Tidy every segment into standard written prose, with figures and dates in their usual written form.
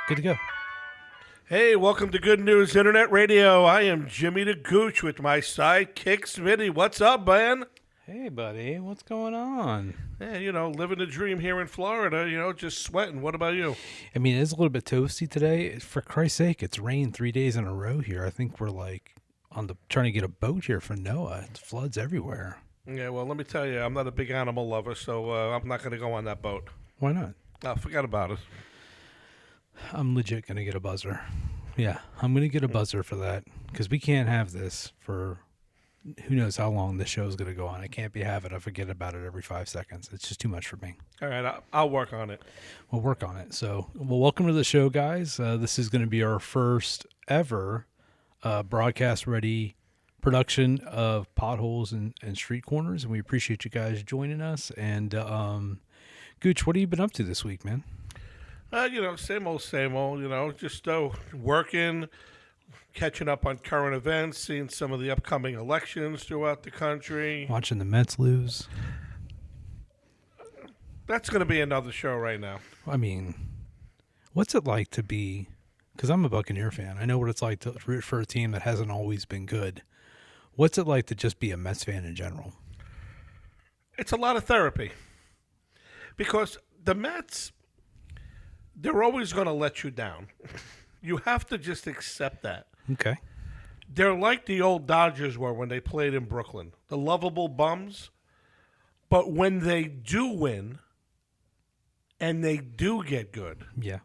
Good to go. Hey, welcome to Good News Internet Radio. I am Jimmy the Gooch with my sidekick Smitty. What's up, man? Hey, buddy. What's going on? Yeah, living the dream here in Florida, just sweating. What about you? I mean, it's a little bit toasty today. For Christ's sake, it's rained 3 days in a row here. I think we're like trying to get a boat here for Noah. It's floods everywhere. Yeah, well, let me tell you, I'm not a big animal lover, so I'm not going to go on that boat. Why not? Forget about it. I'm legit going to get a buzzer. Yeah, I'm going to get a buzzer for that because we can't have this for who knows how long this show is going to go on. I can't be having to forget about it every 5 seconds. It's just too much for me. All right, I'll work on it. We'll work on it. So, welcome to the show, guys. This is going to be our first ever broadcast-ready production of Potholes and Street Corners, and we appreciate you guys joining us. And, Gooch, what have you been up to this week, man? Same old, just working, catching up on current events, seeing some of the upcoming elections throughout the country. Watching the Mets lose. That's going to be another show right now. I mean, what's it like to be, because I'm a Buccaneer fan. I know what it's like to root for a team that hasn't always been good. What's it like to just be a Mets fan in general? It's a lot of therapy because the Mets, they're always going to let you down. You have to just accept that. Okay. They're like the old Dodgers were when they played in Brooklyn, the lovable bums. But when they do win and they do get good, Yeah.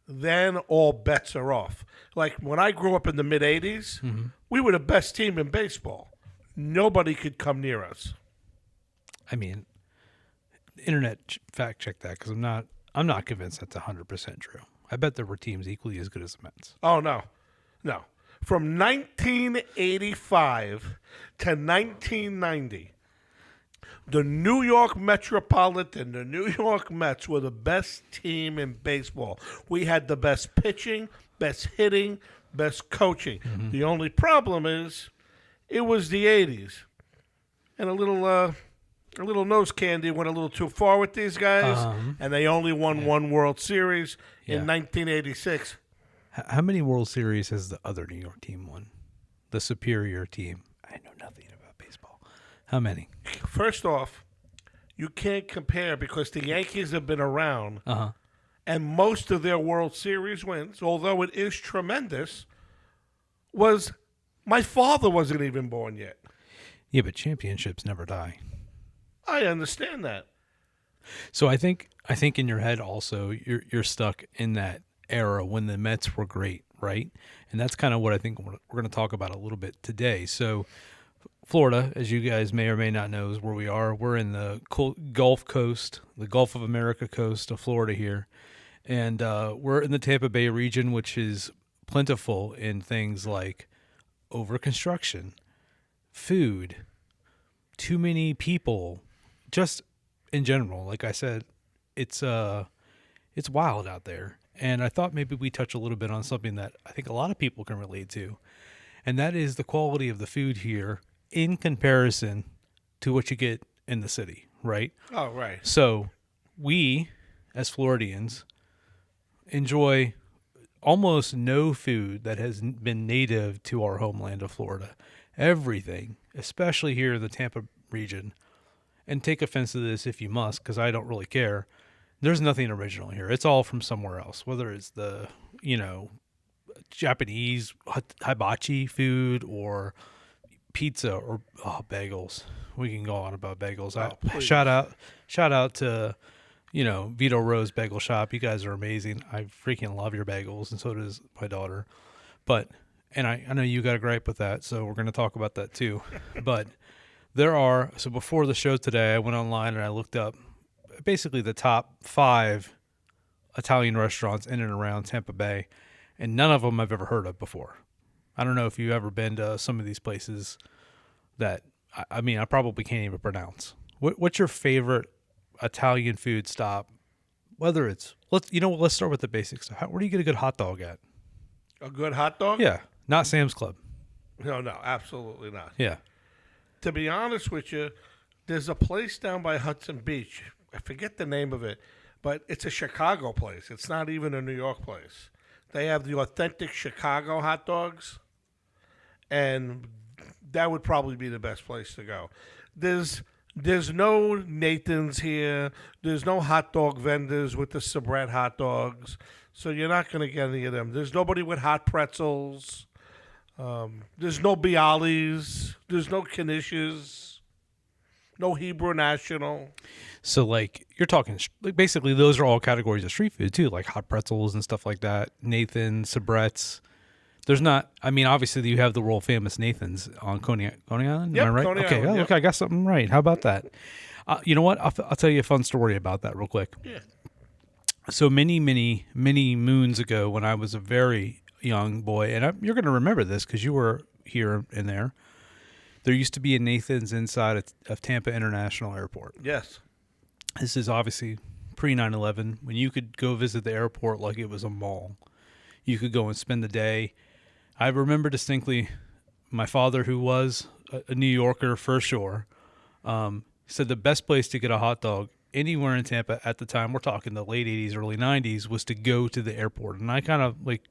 then all bets are off. Like when I grew up in the mid-'80s, we were the best team in baseball. Nobody could come near us. I mean, internet fact check that because I'm not convinced that's 100% true. I bet there were teams equally as good as the Mets. Oh, no. From 1985 to 1990, the New York Metropolitan, the New York Mets were the best team in baseball. We had the best pitching, best hitting, best coaching. The only problem is it was the 80s. And a little nose candy went a little too far with these guys, and they only won one World Series in 1986. How many World Series has the other New York team won? The superior team. I know nothing about baseball. How many? First off, you can't compare because the Yankees have been around, and most of their World Series wins, although it is tremendous, was my father wasn't even born yet. Yeah, but championships never die. I understand that. So I think in your head also you're stuck in that era when the Mets were great, right? And that's kind of what I think we're going to talk about a little bit today. So Florida, as you guys may or may not know, is where we are. We're in the Gulf Coast, the Gulf of America coast of Florida here. And we're in the Tampa Bay region, which is plentiful in things like over-construction, food, too many people, just in general. Like I said, it's wild out there. And I thought maybe we touch a little bit on something that I think a lot of people can relate to, and that is the quality of the food here in comparison to what you get in the city, right? Oh, right. So we, as Floridians, enjoy almost no food that has been native to our homeland of Florida. Everything, especially here in the Tampa region, and take offense to this if you must, because I don't really care. There's nothing original here. It's all from somewhere else, whether it's the, Japanese hibachi food or pizza or bagels. We can go on about bagels. Shout out to, Vito Rose Bagel Shop. You guys are amazing. I freaking love your bagels, and so does my daughter. And I know you got a gripe with that, so we're going to talk about that too. But so before the show today, I went online and I looked up basically the top 5 Italian restaurants in and around Tampa Bay, and none of them I've ever heard of before. I don't know if you've ever been to some of these places that, I probably can't even pronounce. What's your favorite Italian food stop? Whether it's, let's start with the basics. Where do you get a good hot dog at? A good hot dog? Yeah, not Sam's Club. No, absolutely not. Yeah. To be honest with you, there's a place down by Hudson Beach. I forget the name of it, but it's a Chicago place. It's not even a New York place. They have the authentic Chicago hot dogs, and that would probably be the best place to go. There's no Nathan's here. There's no hot dog vendors with the Sabret hot dogs, so you're not going to get any of them. There's nobody with hot pretzels. There's no Bialys. There's no Knishes. No Hebrew National. So like you're talking like basically those are all categories of street food too, like hot pretzels and stuff like that. Nathan's, Sabret's. There's not. I mean, obviously you have the world famous Nathan's on Coney Island. Yep, Am I right? Coney okay. Island, Oh, yep. look, I got something right. How about that? You know what? I'll tell you a fun story about that real quick. Yeah. So many moons ago, when I was a very young boy, and you're going to remember this because you were here and there. There used to be a Nathan's inside of Tampa International Airport. Yes. This is obviously pre 9/11 when you could go visit the airport like it was a mall. You could go and spend the day. I remember distinctly my father, who was a New Yorker for sure, said the best place to get a hot dog anywhere in Tampa at the time, we're talking the late 80s, early 90s, was to go to the airport. And I kind of like,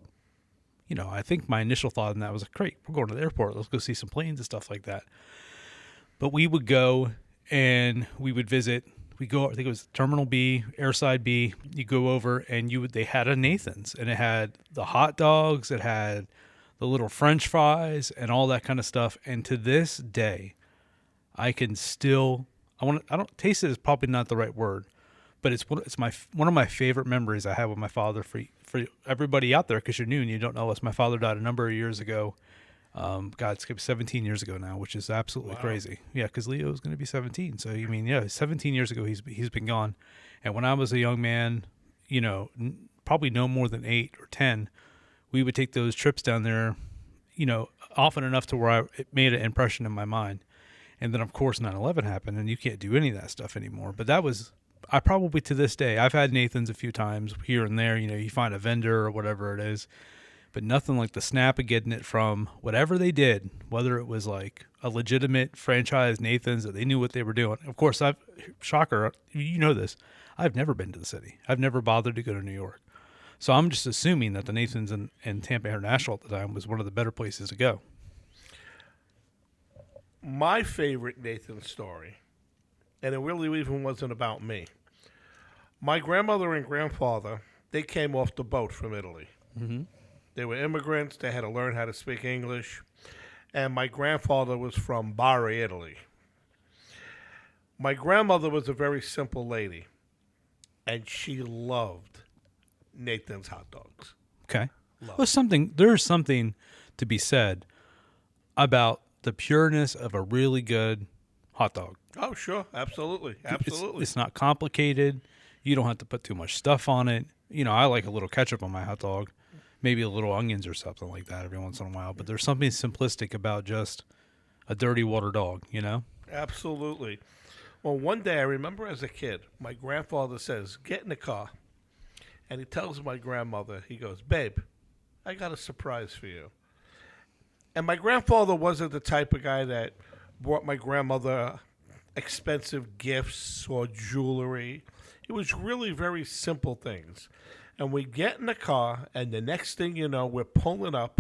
I think my initial thought in that was like, great, we're going to the airport. Let's go see some planes and stuff like that. But we would go and we would visit. We go, I think it was Terminal B, Airside B. You go over and they had a Nathan's, and it had the hot dogs, it had the little French fries and all that kind of stuff. And to this day, I can still, taste it is probably not the right word, but it's one of my favorite memories I have with my father. For everybody out there, because you're new and you don't know us, my father died a number of years ago. It's 17 years ago now, which is absolutely crazy. Yeah, because Leo is going to be 17. So, 17 years ago, he's been gone. And when I was a young man, probably no more than 8 or 10, we would take those trips down there, often enough to where it made an impression in my mind. And then, of course, 9/11 happened, and you can't do any of that stuff anymore. But that was, I probably to this day, I've had Nathan's a few times here and there. You find a vendor or whatever it is. But nothing like the snap of getting it from whatever they did, whether it was like a legitimate franchise Nathan's that they knew what they were doing. Of course, shocker, you know this, I've never been to the city. I've never bothered to go to New York. So I'm just assuming that the Nathan's and Tampa International at the time was one of the better places to go. My favorite Nathan story, and it really even wasn't about me. My grandmother and grandfather, they came off the boat from Italy. Mm-hmm. They were immigrants. They had to learn how to speak English. And my grandfather was from Bari, Italy. My grandmother was a very simple lady, and she loved Nathan's hot dogs. Okay. Loved. There's something to be said about the pureness of a really good hot dog. Oh, sure. Absolutely. Absolutely. It's not complicated. You don't have to put too much stuff on it. I like a little ketchup on my hot dog. Maybe a little onions or something like that every once in a while. But there's something simplistic about just a dirty water dog, Absolutely. Well, one day I remember as a kid, my grandfather says, get in the car. And he tells my grandmother, he goes, babe, I got a surprise for you. And my grandfather wasn't the type of guy that brought my grandmother expensive gifts or jewelry. It was really very simple things. And we get in the car, and the next thing you know, we're pulling up,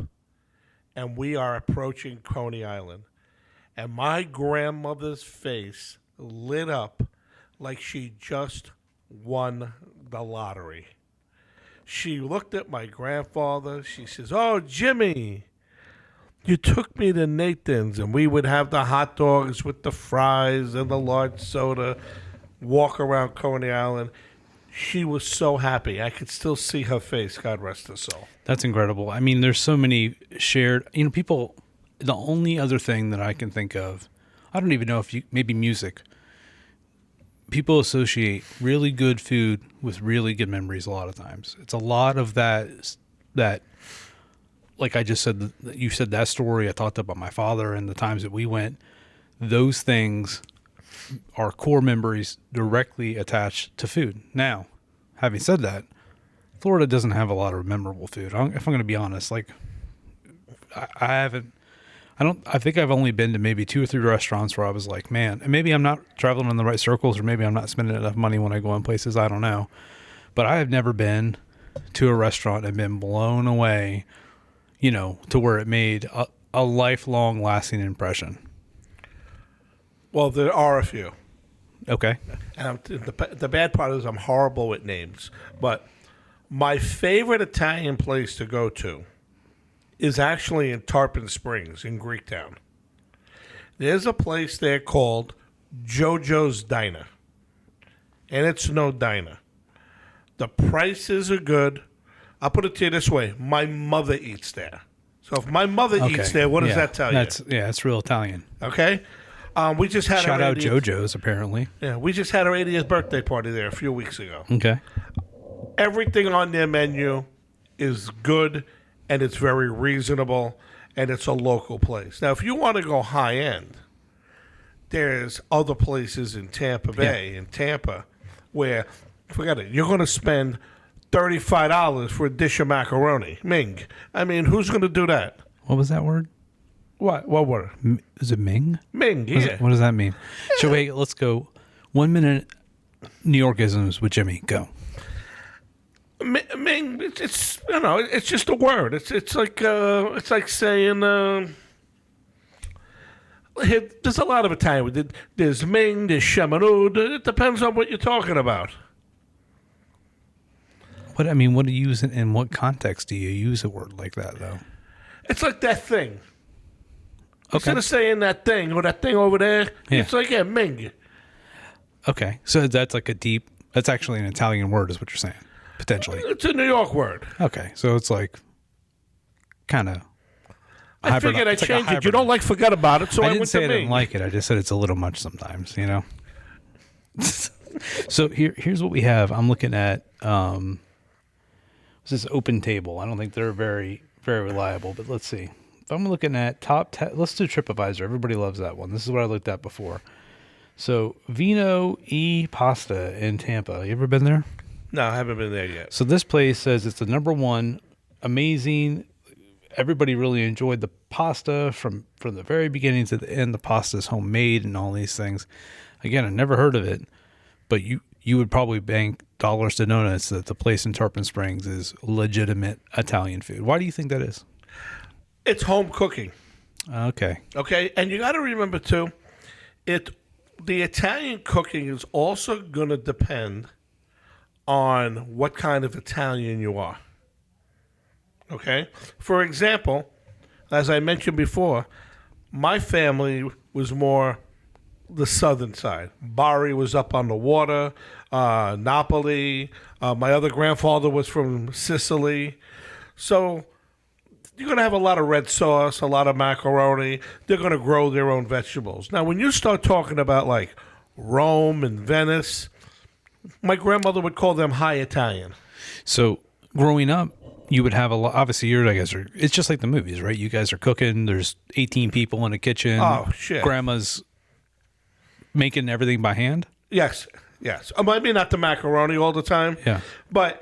and we are approaching Coney Island. And my grandmother's face lit up like she just won the lottery. She looked at my grandfather. She says, oh, Jimmy, you took me to Nathan's, and we would have the hot dogs with the fries and the large soda, walk around Coney Island. She was so happy. I could still see her face. God rest her soul. That's incredible. I mean, there's so many shared, people, the only other thing that I can think of, I don't even know if maybe music. People associate really good food with really good memories a lot of times. It's a lot of that, like I just said, you said that story. I talked about my father and the times that we went. Those things are core memories directly attached to food. Now, having said that, Florida doesn't have a lot of memorable food. If I'm going to be honest, like I think I've only been to maybe 2 or 3 restaurants where I was like, man, and maybe I'm not traveling in the right circles, or maybe I'm not spending enough money when I go in places. I don't know. but I have never been to a restaurant and been blown away, to where it made a lifelong lasting impression. Well, there are a few. Okay. And the bad part is I'm horrible with names. But my favorite Italian place to go to is actually in Tarpon Springs in Greektown. There's a place there called JoJo's Diner. And it's no diner. The prices are good. I'll put it to you this way. My mother eats there. So if my mother eats there, what does that tell you? It's real Italian. Okay? We just had Shout our out 80th JoJo's, apparently. Yeah, we just had our 80th birthday party there a few weeks ago. Okay. Everything on their menu is good, and it's very reasonable, and it's a local place. Now, if you want to go high end, there's other places in Tampa Bay, in Tampa, where, forget it, you're going to spend $35 for a dish of macaroni. Ming. I mean, who's going to do that? What was that word? What word? Is it Ming? Ming, yeah. What does that mean? So wait, let's go. 1 minute New Yorkisms with Jimmy. Go. Ming, it's it's just a word. It's like saying there's a lot of Italian. There's Ming, there's Chaminade. It depends on what you're talking about. What do you use it in? What context do you use a word like that though? It's like that thing. Okay. Instead of saying that thing or that thing over there, Yeah. it's like Ming. Okay, so that's that's actually an Italian word, is what you're saying, potentially. It's a New York word. Okay, so it's like kind of. I figured I'd change it. You don't like forget about it, so I didn't went say to I Ming. didn't like it. I just said it's a little much sometimes, So here's what we have. I'm looking at this is Open Table. I don't think they're very, very reliable, but let's see. If I'm looking at top 10, let's do TripAdvisor. Everybody loves that one. This is what I looked at before. So Vino e Pasta in Tampa. You ever been there? No, I haven't been there yet. So this place says it's the number one, amazing. Everybody really enjoyed the pasta from the very beginning to the end. The pasta is homemade and all these things. Again, I never heard of it, but you would probably bank dollars to donuts that the place in Tarpon Springs is legitimate Italian food. Why do you think that is? It's home cooking. Okay. Okay, and you got to remember too, the Italian cooking is also going to depend on what kind of Italian you are. Okay? For example, as I mentioned before, my family was more the southern side. Bari was up on the water, Napoli. My other grandfather was from Sicily. So you're going to have a lot of red sauce, a lot of macaroni. They're going to grow their own vegetables. Now, when you start talking about like Rome and Venice, my grandmother would call them high Italian. So growing up, you would have a lot. Obviously, it's just like the movies, right? You guys are cooking. There's 18 people in a kitchen. Oh, shit. Grandma's making everything by hand. Yes. Maybe not the macaroni all the time. Yeah. But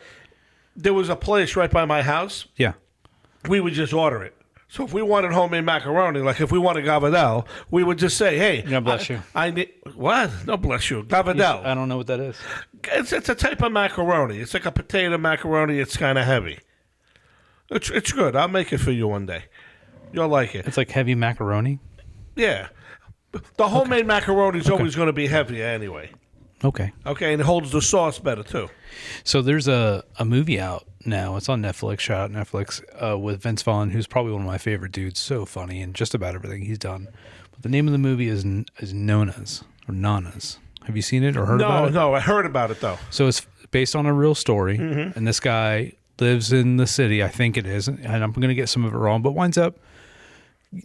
there was a place right by my house. Yeah. We would just order it. So if we wanted homemade macaroni, like if we wanted gavadel, we would just say, "Hey, God bless you." I need what? No, bless you. Gavadel. I don't know what that is. It's a type of macaroni. It's like a potato macaroni. It's kind of heavy. It's good. I'll make it for you one day. You'll like it. It's like heavy macaroni. Yeah. The homemade macaroni is always going to be heavier anyway. Okay. Okay, and it holds the sauce better too. So there's a movie out now. It's on Netflix. Shout out Netflix with Vince Vaughn, who's probably one of my favorite dudes. So funny and just about everything he's done. But the name of the movie is Nonas or Nanas. Have you seen it or heard about it? No, I heard about it though. So it's based on a real story, and this guy lives in the city, I think it is, and I'm going to get some of it wrong, but winds up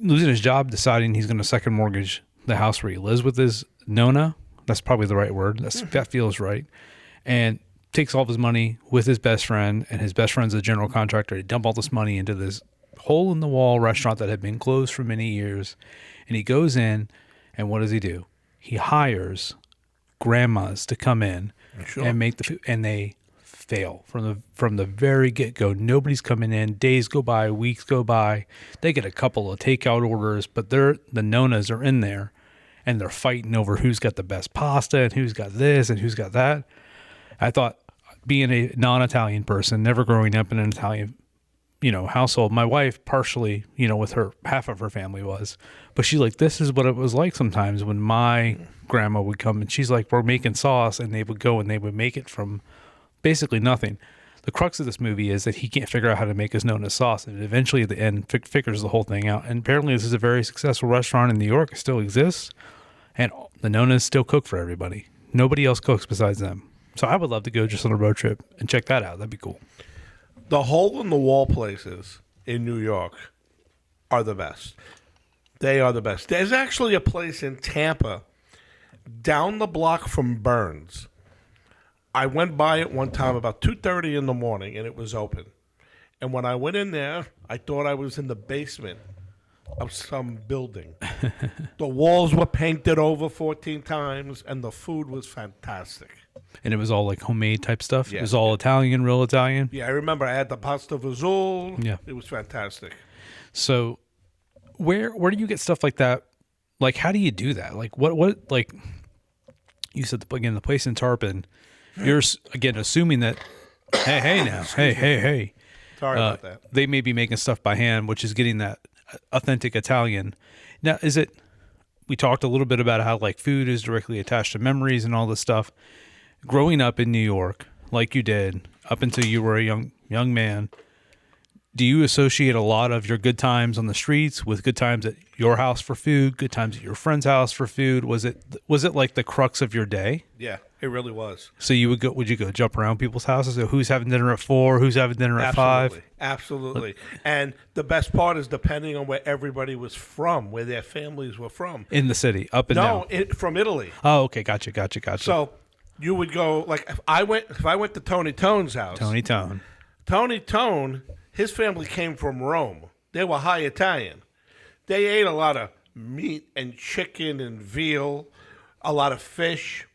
losing his job, deciding he's going to second mortgage the house where he lives with his Nona. That's probably the right word. That feels right. And takes all of his money with his best friend, and his best friend's a general contractor. He dump all this money into this hole-in-the-wall restaurant that had been closed for many years, and he goes in, and what does he do? He hires grandmas to come in and make the food, and they fail from the very get-go. Nobody's coming in. Days go by, weeks go by. They get a couple of takeout orders, but the Nonas are in there, and they're fighting over who's got the best pasta and who's got this and who's got that. I thought being a non-Italian person, never growing up in an Italian, household. My wife partially, with her half of her family was, but she's like, this is what it was like sometimes when my grandma would come and she's like, we're making sauce, and they would go and they would make it from basically nothing. The crux of this movie is that he can't figure out how to make his Nona's sauce, and eventually at the end figures the whole thing out. And apparently this is a very successful restaurant in New York. It still exists, and the Nonas still cook for everybody. Nobody else cooks besides them. So I would love to go just on a road trip and check that out. That'd be cool. The hole-in-the-wall places in New York are the best. They are the best. There's actually a place in Tampa down the block from Burns. I went by it one time about 2:30 in the morning, and it was open. And when I went in there, I thought I was in the basement of some building. The walls were painted over 14 times, and the food was fantastic. And it was all like homemade type stuff. Yeah. It was all Italian, real Italian. Yeah, I remember I had the pasta vazul. Yeah. It was fantastic. So where do you get stuff like that? Like, how do you do that? Like, what like you said, again, the place in Tarpon, you're, again, assuming that, hey now, hey. Sorry about that. They may be making stuff by hand, which is getting that authentic Italian. Now, we talked a little bit about how like food is directly attached to memories and all this stuff. Growing up in New York, like you did, up until you were a young man, do you associate a lot of your good times on the streets with good times at your house for food, good times at your friend's house for food? Was it like the crux of your day? Yeah, it really was. So would you go jump around people's houses? So who's having dinner at 4? Who's having dinner at 5? Absolutely. And the best part is depending on where everybody was from, where their families were from. In the city, up and down? No, from Italy. Oh, okay, gotcha. So you would go, like, if I went to Tony Tone's house. Tony Tone, his family came from Rome. They were high Italian. They ate a lot of meat and chicken and veal, a lot of fish,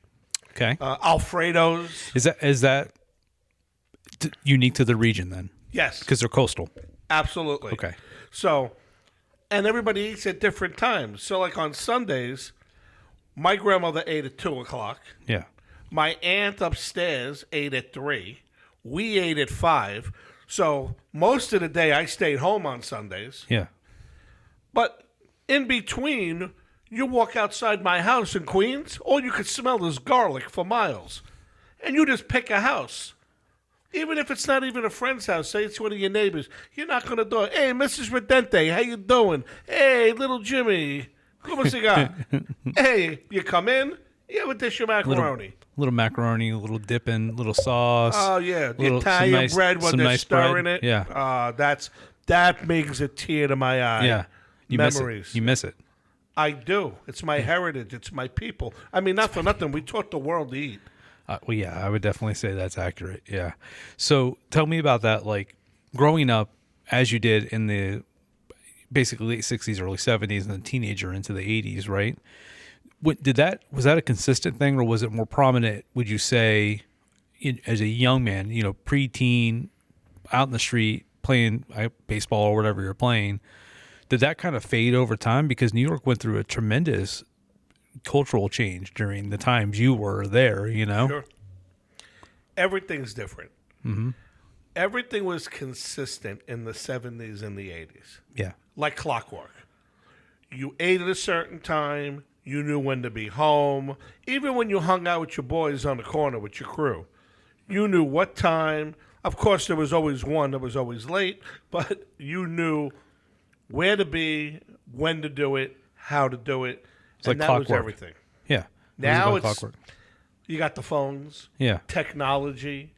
Okay. Alfredos. Is that unique to the region then? Yes, Because they're coastal. absolutely. Okay. So, and everybody eats at different times. So, like on Sundays, my grandmother ate at 2:00. Yeah. My aunt upstairs ate at 3. We ate at 5. So most of the day I stayed home on Sundays. Yeah. But in between, you walk outside my house in Queens, all you could smell is garlic for miles. And you just pick a house. Even if it's not even a friend's house, say it's one of your neighbors. You knock on the door. Hey, Mrs. Redente, how you doing? Hey, little Jimmy, como se got? Hey, you come in, you have a dish of macaroni. Little macaroni, a little dipping, little sauce. Oh yeah, the little- Italian some nice- bread when some they're nice stirring bread. it. Yeah. That makes a tear to my eye. Yeah. You Memories. miss it. You miss it. I do. It's my heritage. It's my people. I mean, not for nothing. We taught the world to eat. Well, yeah, I would definitely say that's accurate. Yeah. So tell me about that. Like growing up as you did in the basically late 60s, early 70s, and then teenager into the 80s, right? Was that a consistent thing, or was it more prominent, would you say, as a young man, preteen, out in the street playing baseball or whatever you're playing? Did that kind of fade over time? Because New York went through a tremendous cultural change during the times you were there, Sure. Everything's different. Mm-hmm. Everything was consistent in the 70s and the 80s. Yeah. Like clockwork. You ate at a certain time. You knew when to be home. Even when you hung out with your boys on the corner with your crew, you knew what time. Of course, there was always one that was always late, but you knew where to be, when to do it, how to do it. It's like and that clockwork. was everything. Yeah. Now like it's clockwork. you got the phones, Yeah. technology.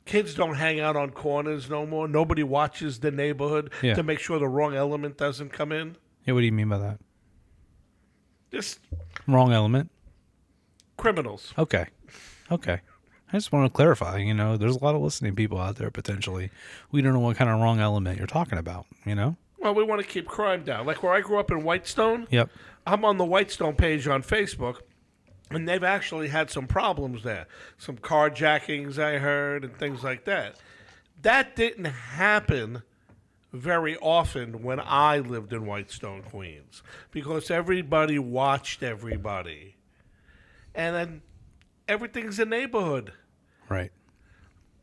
Kids don't hang out on corners no more. Nobody watches the neighborhood Yeah. to make sure the wrong element doesn't come in. Yeah. What do you mean by that? Just Wrong element. criminals. Okay. I just want to clarify, there's a lot of listening people out there potentially. We don't know what kind of wrong element you're talking about, Well, we want to keep crime down. Like where I grew up in Whitestone, Yep. I'm on the Whitestone page on Facebook, and they've actually had some problems there. Some carjackings I heard and things like that. That didn't happen very often when I lived in Whitestone, Queens, because everybody watched everybody. And then everything's a neighborhood. Right.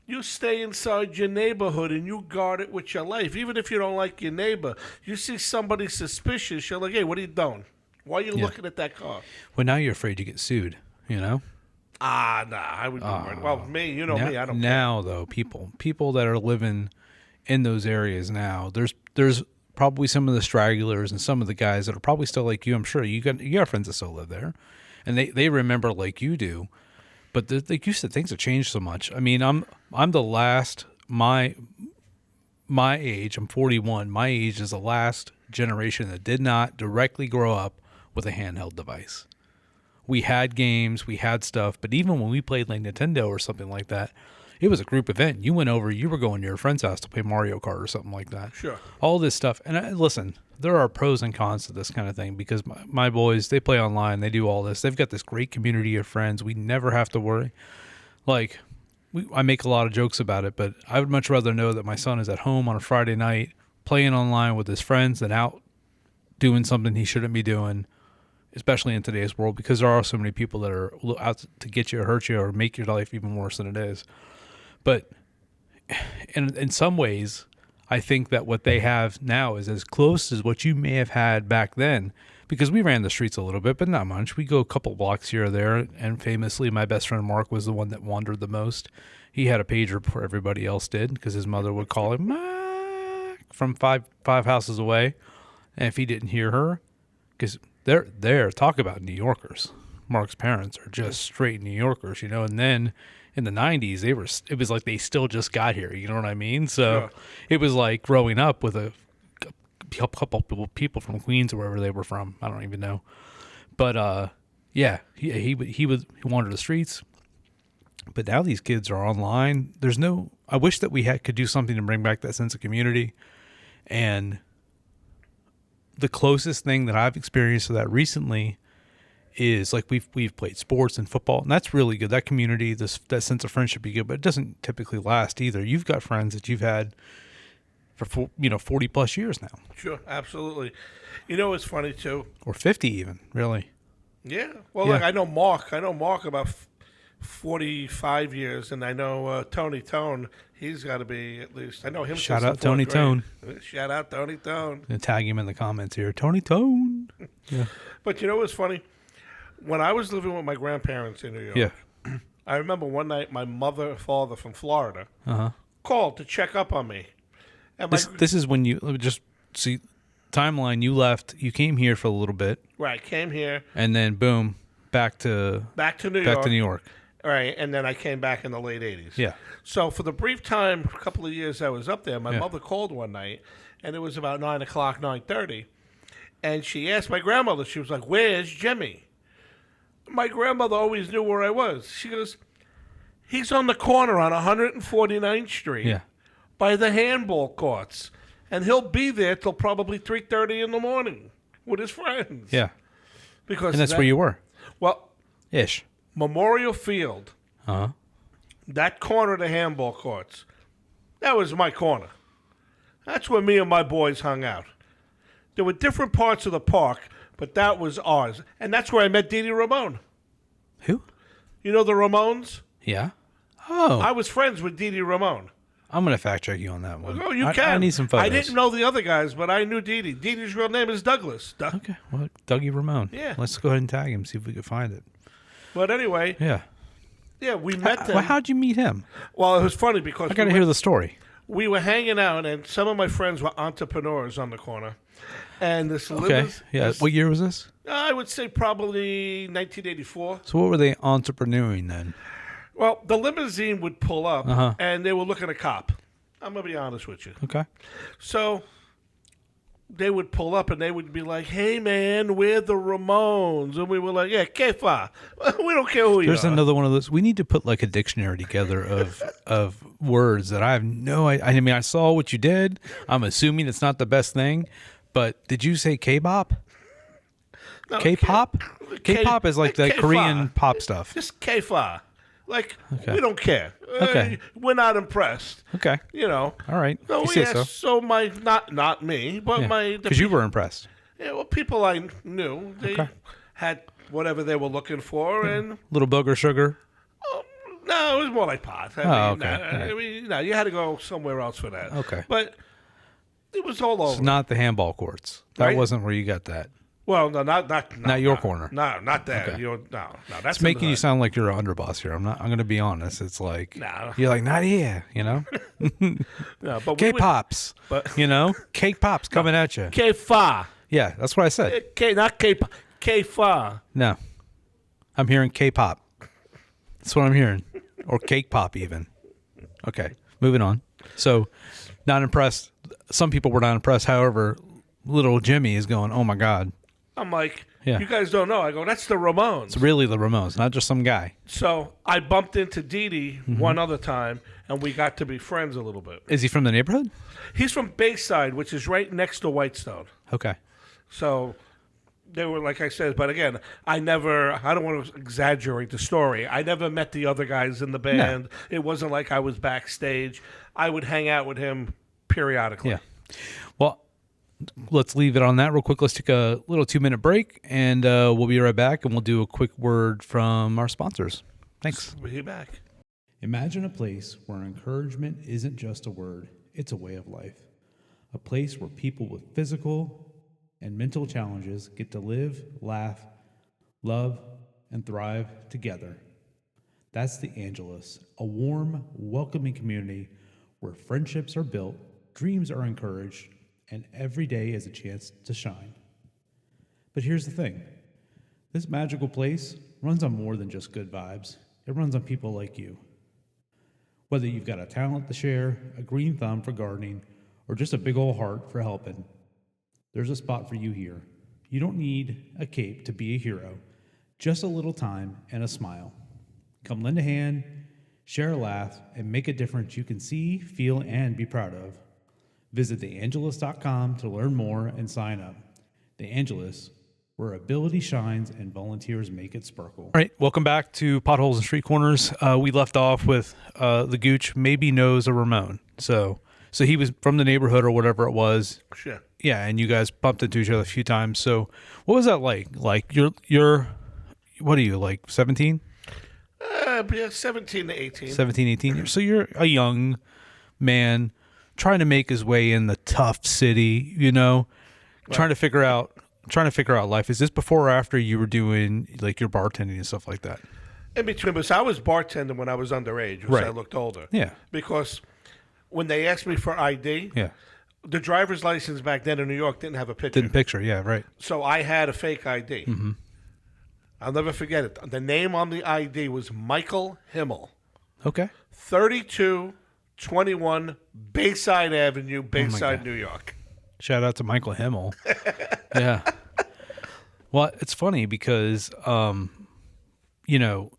You stay inside your neighborhood and you guard it with your life. Even if you don't like your neighbor, you see somebody suspicious, you're like, hey, what are you doing? Why are you looking at that car? Well, now you're afraid to get sued, you know? Nah, I would be worried. Well, me, you know now, me, I don't care. now though, people that are living in those areas now, there's probably some of the stragglers and some of the guys that are probably still like you. I'm sure you got friends that still live there, and they remember like you do. But like you said, things have changed so much. I mean, I'm the last my age. I'm 41. My age is the last generation that did not directly grow up with a handheld device. We had games, we had stuff, but even when we played like Nintendo or something like that, it was a group event. You went over, you were going to your friend's house to play Mario Kart or something like that. Sure. All this stuff. And listen, there are pros and cons to this kind of thing because my boys, they play online, they do all this. They've got this great community of friends. We never have to worry. Like, I make a lot of jokes about it, but I would much rather know that my son is at home on a Friday night playing online with his friends than out doing something he shouldn't be doing, especially in today's world, because there are so many people that are out to get you or hurt you or make your life even worse than it is. But in some ways, I think that what they have now is as close as what you may have had back then, because we ran the streets a little bit, but not much. We go a couple blocks here or there, and famously, my best friend Mark was the one that wandered the most. He had a pager before everybody else did, because his mother would call him Mark from five houses away, and if he didn't hear her, because they're there, talk about New Yorkers. Mark's parents are just straight New Yorkers, you know, and then in the 90s, it was like they still just got here, you know what I mean? So It was like growing up with a couple people from Queens or wherever they were from. I don't even know. But yeah, he wandered the streets. But now these kids are online. I wish that we could do something to bring back that sense of community. And the closest thing that I've experienced to that recently is like we've played sports and football, and that's really good. That community, that sense of friendship, be good, but it doesn't typically last either. You've got friends that you've had for 40 plus years now. Sure, absolutely. You know, it's funny too. Or 50 even, really. Yeah. Well, Yeah. like I know Mark about 45 years, and I know Tony Tone. He's got to be at least. I know him. Shout since out the fourth Tony grade. Tone. Shout out Tony Tone. I'm gonna tag him in the comments here. Tony Tone. Yeah. But you know what's funny? When I was living with my grandparents in New York, Yeah. I remember one night my father from Florida Uh-huh. called to check up on me. And This is when let me just see timeline. You left. You came here for a little bit, right, came here, and then boom, back to New York. New York. Right, and then I came back in the late 80s. Yeah. So for the brief time, a couple of years I was up there, my Yeah. mother called one night, and it was about 9 o'clock, 9:30, and she asked my grandmother, she was like, where's Jimmy? My grandmother always knew where I was. She goes, he's on the corner on 149th Street Yeah. by the handball courts, and he'll be there till probably 3:30 in the morning with his friends. Yeah. Because And that's where you were, Well, ish. Memorial Field, Uh huh. that corner of the handball courts, that was my corner. That's where me and my boys hung out. There were different parts of the park, but that was ours. And that's where I met Dee Dee Ramone. Who? You know the Ramones? Yeah. Oh, I was friends with Dee Dee Ramone. I'm gonna fact check you on that one. Oh, you I can. need some photos. I didn't know the other guys, but I knew Dee Dee. Dee Dee's real name is Douglas. Okay, well, Dougie Ramone. Yeah. Let's go ahead and tag him. See if we can find it. But anyway, Yeah. yeah, we met them. Well, how'd you meet him? Well, it was funny because I gotta hear the story. we were hanging out, and some of my friends were entrepreneurs on the corner. And this Okay. Yeah. this- What year was this? I would say probably 1984. So what were they entrepreneuring then? Well, the limousine would pull up, Uh-huh. and they were looking at a cop. I'm going to be honest with you. Okay. So they would pull up, and they would be like, hey, man, we're the Ramones. And we were like, yeah, Kefa. We don't care who you There's are. another one of those. We need to put like a dictionary together of words that I have no idea. I mean, I saw what you did. I'm assuming it's not the best thing, but did you say K-pop? No, K-pop? K-pop is like the K-fa. Korean pop stuff. Just Kefa. Like, Okay. we don't care. Okay. We're not impressed. Okay. You know. All right. So, You say yeah, so. so my, not me, but the Because you were impressed. Yeah, well, people I knew, they Okay. had whatever they were looking for, and Little booger sugar. No, it was more like pot. Oh, okay. I mean, no, you had to go somewhere else for that. Okay. But it was all over. It's not the handball courts. That Right? wasn't where you got that. Well, no, not your corner. No, not that. Okay. No. That's It's making you sound like you're an underboss here. I'm going to be honest. It's like, No. you're like, not here, you know? No, but we would- K-Pops, But you know? Cake Pops coming at you. K-Fa. Yeah, that's what I said. Not K-Fa. K-Fa. No. I'm hearing K-Pop. That's what I'm hearing. Or Cake Pop even. Okay, moving on. So, not impressed. Some people were not impressed. However, little Jimmy is going, oh my God. I'm like, Yeah. you guys don't know. I go, that's the Ramones. It's really the Ramones, not just some guy. So I bumped into Dee Dee Mm-hmm. one other time, and we got to be friends a little bit. Is he from the neighborhood? He's from Bayside, which is right next to Whitestone. Okay. So they were, like I said, but again, I don't want to exaggerate the story. I never met the other guys in the band. It wasn't like I was backstage. I would hang out with him periodically. Yeah. Well, let's leave it on that real quick. Let's take a little 2-minute break, and we'll be right back, and we'll do a quick word from our sponsors. Thanks. We'll be back. Imagine a place where encouragement isn't just a word, it's a way of life. A place where people with physical and mental challenges get to live, laugh, love, and thrive together. That's the Angelus, a warm, welcoming community where friendships are built, dreams are encouraged, and every day is a chance to shine. But here's the thing. This magical place runs on more than just good vibes. It runs on people like you. Whether you've got a talent to share, a green thumb for gardening, or just a big old heart for helping, there's a spot for you here. You don't need a cape to be a hero, just a little time and a smile. Come lend a hand, share a laugh, and make a difference you can see, feel, and be proud of. Visit theangelus.com to learn more and sign up. The Angelus, where ability shines and volunteers make it sparkle. All right, welcome back to Potholes and Street Corners. We left off with the Gooch maybe knows a Ramon. So he was from the neighborhood or whatever it was. Sure. Yeah, and you guys bumped into each other a few times. So what was that like? Like you're what are you, like 17? Yeah, 17 to 18. 17, 18 years. So you're a young man trying to make his way in the tough city, you know, trying to figure out life. Is this before or after you were doing like your bartending and stuff like that? In between, because I was bartending when I was underage, because Right. I looked older. Yeah. Because when they asked me for ID, Yeah. the driver's license back then in New York didn't have a picture. Didn't picture. Yeah, right. So I had a fake ID. Mm-hmm. I'll never forget it. The name on the ID was Michael Himmel, Okay. 3221 Bayside Avenue, Oh Bayside, God. New York. Shout out to Michael Himmel. Yeah. Well, it's funny because, you know,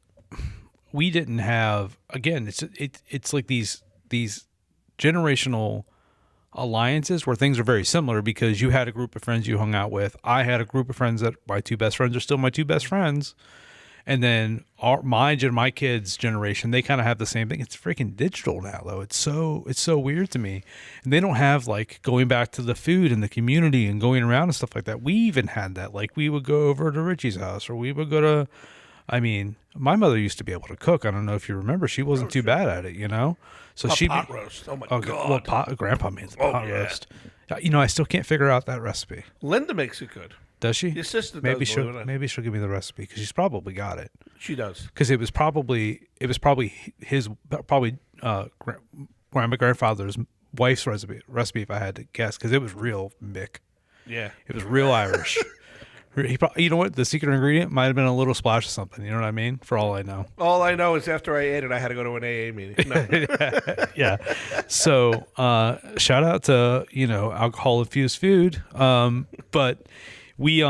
we didn't have, again, it's like these generational alliances where things are very similar because you had a group of friends you hung out with. I had a group of friends that my two best friends are still my two best friends. And then my kids' generation, they kind of have the same thing. It's freaking digital now, though. It's so weird to me. And they don't have like going back to the food and the community and going around and stuff like that. We even had that. Like we would go over to Richie's house, or we would go to. I mean, my mother used to be able to cook. I don't know if you remember. She wasn't too bad at it, you know. So she Pot roast. Oh, my well, God. Grandpa made the Oh, pot yeah. roast. You know, I still can't figure out that recipe. Linda makes it good. Does she? Your sister does. Maybe believe it or not. maybe she'll give me the recipe because she's probably got it. She does. Because it was probably his grandfather's wife's recipe if I had to guess, because it was real Mick. Yeah. It was real Irish. You know what? The secret ingredient might have been a little splash of something. You know what I mean? For all I know. All I know is after I ate it, I had to go to an AA meeting. No. Yeah. So shout out to alcohol infused food. But we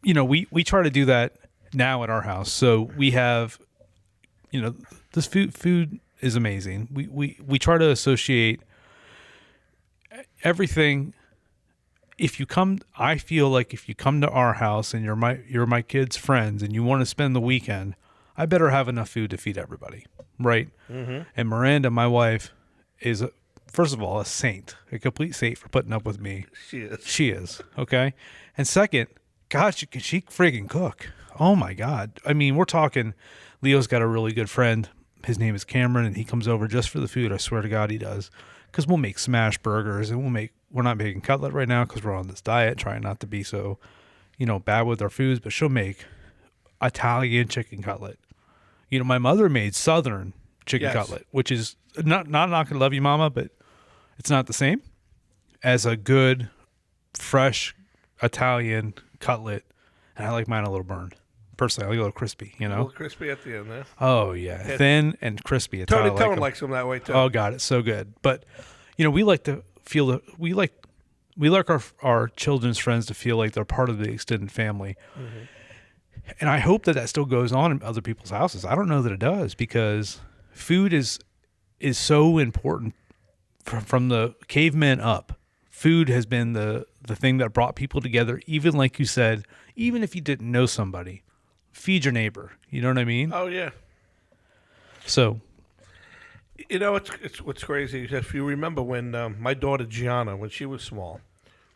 we try to do that now at our house. So we have this food is amazing. We try to associate everything. I feel like if you come to our house and you're my kids' friends and you want to spend the weekend, I better have enough food to feed everybody, right? Mm-hmm. And Miranda, my wife, is first of all a saint, a complete saint for putting up with me. She is, okay. And second, God, she freaking cook. Oh my God! I mean, we're talking. Leo's got a really good friend His name is Cameron, and he comes over just for the food. I swear to God, he does. Because we'll make smash burgers, and we're not making cutlet right now because we're on this diet, trying not to be so, bad with our foods. But she'll make Italian chicken cutlet. My mother made Southern chicken cutlet, which is not gonna love you, Mama, but it's not the same as a good, fresh Italian cutlet. And I like mine a little burned. Personally, I like a little crispy, A little crispy at the end there. Oh, yeah. Thin and crispy. It's Tony how I like 'em. likes them that way, too. Oh, God, it's so good. But, we like to feel we like our children's friends to feel like they're part of the extended family. Mm-hmm. And I hope that still goes on in other people's houses. I don't know that it does, because food is so important from the cavemen up. Food has been the thing that brought people together, even like you said, even if you didn't know somebody. Feed your neighbor. You know what I mean? Oh, yeah. So, it's what's crazy. If you remember when my daughter Gianna, when she was small,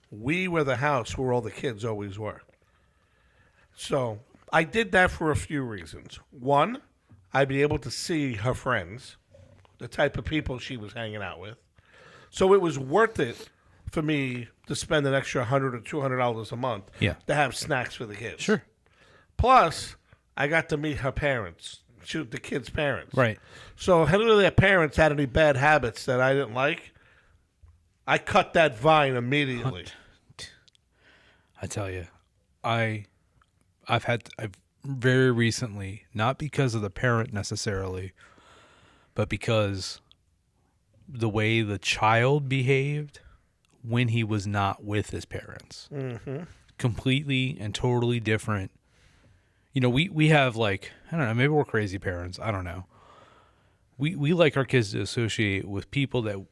we were the house where all the kids always were. So I did that for a few reasons. One, I'd be able to see her friends, the type of people she was hanging out with. So it was worth it for me to spend an extra $100 or $200 a month to have snacks for the kids. Sure. Plus, I got to meet her parents, the kids' parents. Right. So if any of their parents had any bad habits that I didn't like, I cut that vine immediately. I tell you, I've very recently, not because of the parent necessarily, but because the way the child behaved when he was not with his parents. Mm-hmm. Completely and totally different. We have, like, I don't know, maybe we're crazy parents. I don't know. We like our kids to associate with people that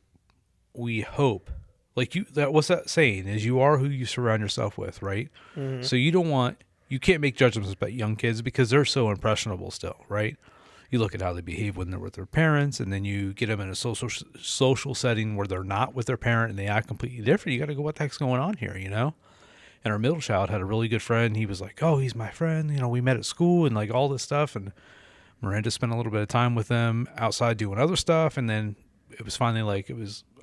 we hope, like what's that saying, is you are who you surround yourself with, right? Mm-hmm. So you can't make judgments about young kids because they're so impressionable still, right? You look at how they behave when they're with their parents, and then you get them in a social setting where they're not with their parent and they act completely different. You got to go, what the heck's going on here, And our middle child had a really good friend. He was like, oh, he's my friend. We met at school and like all this stuff. And Miranda spent a little bit of time with them outside doing other stuff. And then it was finally like,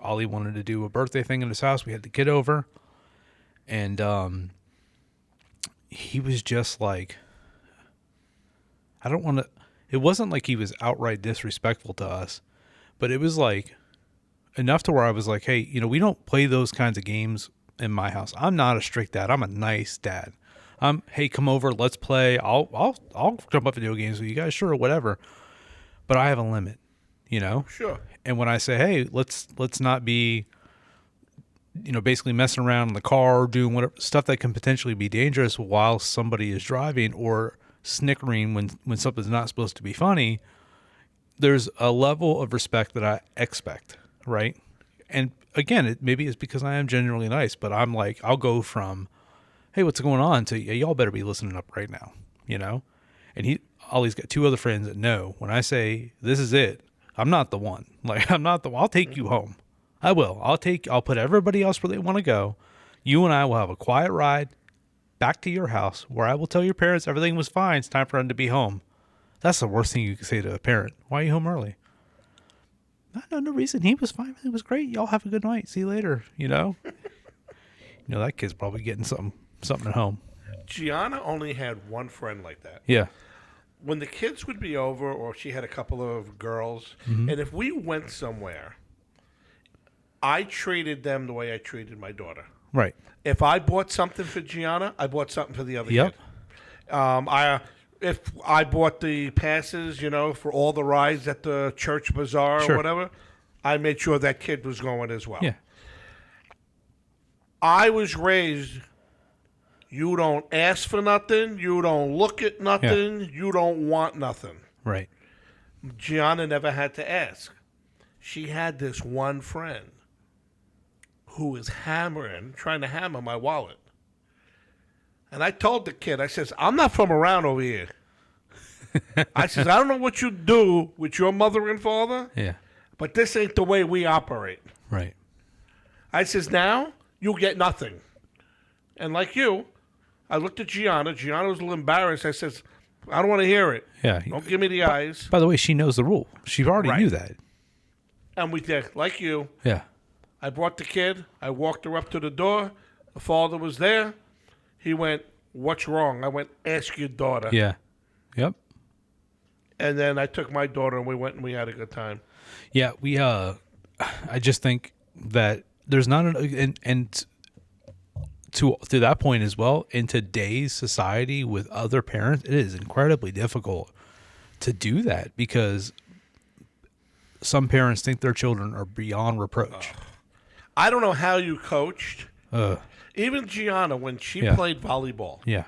Ollie wanted to do a birthday thing in his house. We had the kid over. And he was just like, it wasn't like he was outright disrespectful to us, but it was like enough to where I was like, hey, we don't play those kinds of games in my house. I'm not a strict dad. I'm a nice dad. Hey, come over, let's play. I'll jump up video games with you guys, sure, whatever. But I have a limit, Sure. And when I say, hey, let's not be, basically messing around in the car, doing whatever stuff that can potentially be dangerous while somebody is driving, or snickering when something's not supposed to be funny, there's a level of respect that I expect, right? And again, maybe it's because I am genuinely nice, but I'm like, I'll go from, hey, what's going on, to y'all better be listening up right now, And Ollie's got two other friends that know when I say this is it, I'm not the one. Like, I'm not the one. I'll take you home. I will. I'll put everybody else where they want to go. You and I will have a quiet ride back to your house where I will tell your parents everything was fine. It's time for them to be home. That's the worst thing you can say to a parent. Why are you home early? No reason. He was fine. It was great. Y'all have a good night. See you later. That kid's probably getting something at home. Gianna only had one friend like that. Yeah. When the kids would be over, or she had a couple of girls, and if we went somewhere, I treated them the way I treated my daughter. Right. If I bought something for Gianna, I bought something for the other Yep. kid. If I bought the passes, for all the rides at the church bazaar Sure. or whatever, I made sure that kid was going as well. Yeah. I was raised, you don't ask for nothing, you don't look at nothing, you don't want nothing. Right. Gianna never had to ask. She had this one friend who was trying to hammer my wallet. And I told the kid, I says, I'm not from around over here. I says, I don't know what you do with your mother and father, Yeah. but this ain't the way we operate. Right. I says, now you get nothing. And like you, I looked at Gianna. Gianna was a little embarrassed. I says, I don't want to hear it. Yeah. Don't give me the eyes. By the way, she knows the rule. She already Right. knew that. And we did, like you. Yeah. I brought the kid. I walked her up to the door. The father was there. He went, "What's wrong?" I went, "Ask your daughter." Yeah. Yep. And then I took my daughter and we went and we had a good time. Yeah. I just think that there's not and to that point as well, in today's society with other parents, it is incredibly difficult to do that because some parents think their children are beyond reproach. I don't know how you coached. Uh, Even Gianna, when she Yeah. played volleyball, yeah.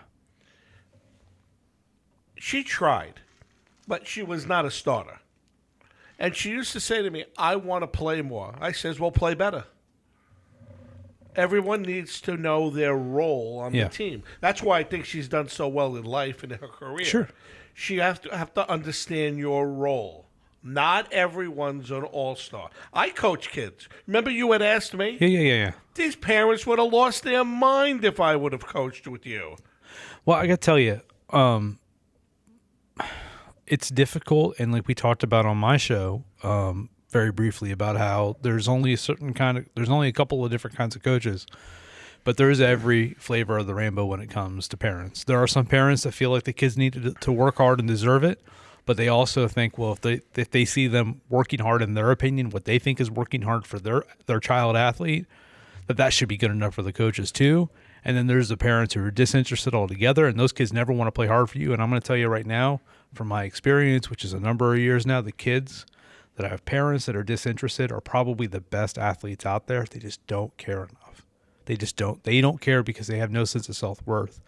she tried, but she was not a starter. And she used to say to me, "I want to play more." I says, "Well, play better." Everyone needs to know their role on Yeah. the team. That's why I think she's done so well in life and in her career. Sure. She have to understand your role. Not everyone's an all-star. I coach kids. Remember you had asked me? Yeah. These parents would have lost their mind if I would have coached with you. Well, I got to tell you, it's difficult. And like we talked about on my show, very briefly about how there's only a couple of different kinds of coaches, but there's every flavor of the rainbow when it comes to parents. There are some parents that feel like the kids need to work hard and deserve it, but they also think, well, if they see them working hard in their opinion, what they think is working hard for their child athlete, that should be good enough for the coaches too. And then there's the parents who are disinterested altogether, and those kids never want to play hard for you. And I'm going to tell you right now, from my experience, which is a number of years now, the kids that have parents that are disinterested are probably the best athletes out there. They just don't care enough. They don't care because they have no sense of self-worth,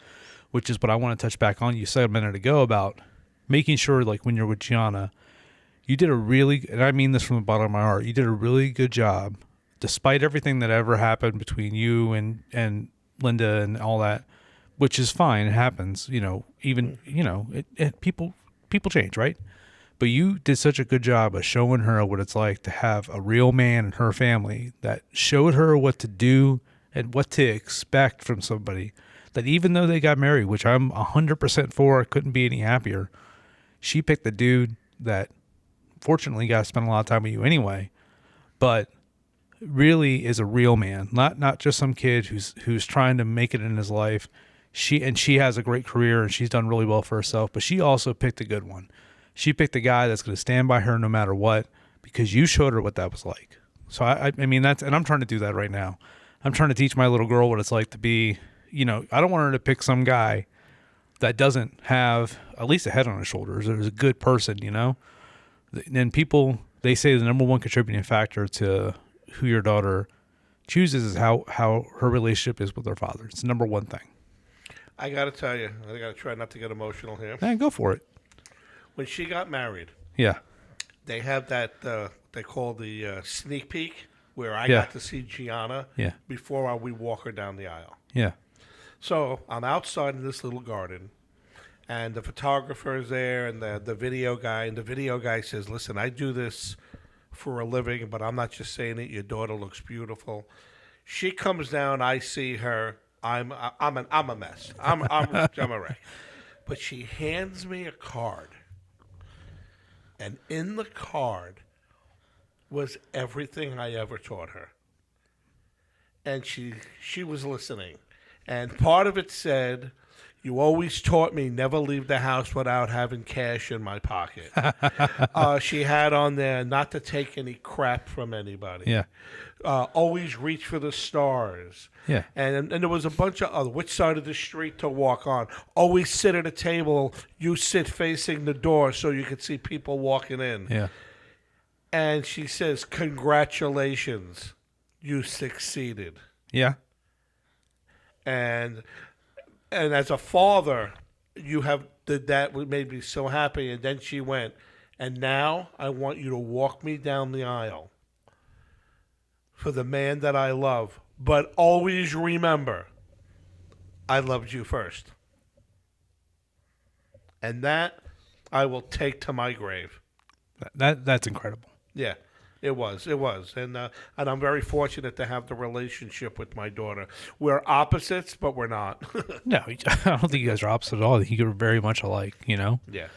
which is what I want to touch back on. You said a minute ago about making sure, like when you're with Gianna, you did and I mean this from the bottom of my heart, you did a really good job, despite everything that ever happened between you and Linda and all that, which is fine. It happens, people change, right? But you did such a good job of showing her what it's like to have a real man in her family that showed her what to do and what to expect from somebody, that even though they got married, which I'm 100% for, couldn't be any happier, she picked the dude that fortunately got to spend a lot of time with you anyway, but really is a real man, not just some kid who's trying to make it in his life. She has a great career and she's done really well for herself, but she also picked a good one. She picked a guy that's going to stand by her no matter what, because you showed her what that was like. So I mean, and I'm trying to do that right now. I'm trying to teach my little girl what it's like to be, I don't want her to pick some guy that doesn't have at least a head on his shoulders. There's a good person, And people, they say the number one contributing factor to who your daughter chooses is how her relationship is with her father. It's the number one thing. I got to tell you, I got to try not to get emotional here. Man, go for it. When she got married, Yeah. they have that they call the sneak peek where I Yeah. got to see Gianna Yeah. before we walk her down the aisle. Yeah. So I'm outside in this little garden, and the photographer is there, and the video guy, and the video guy says, "Listen, I do this for a living, but I'm not just saying it. Your daughter looks beautiful." She comes down, I see her. I'm a mess. I'm a wreck. But she hands me a card, and in the card was everything I ever taught her. And she was listening. And part of it said, "You always taught me never leave the house without having cash in my pocket." She had on there not to take any crap from anybody. Yeah. Always reach for the stars. Yeah. And there was a bunch of other, which side of the street to walk on. Always sit at a table. You sit facing the door so you could see people walking in. Yeah. And she says, "Congratulations, you succeeded." Yeah. And as a father, you have that made me so happy. And then she went, "And now I want you to walk me down the aisle for the man that I love. But always remember, I loved you first." And that I will take to my grave. That's incredible. Yeah. It was, and I'm very fortunate to have the relationship with my daughter. We're opposites, but we're not. No, I don't think you guys are opposite at all. I think you're very much alike. You know. Yeah.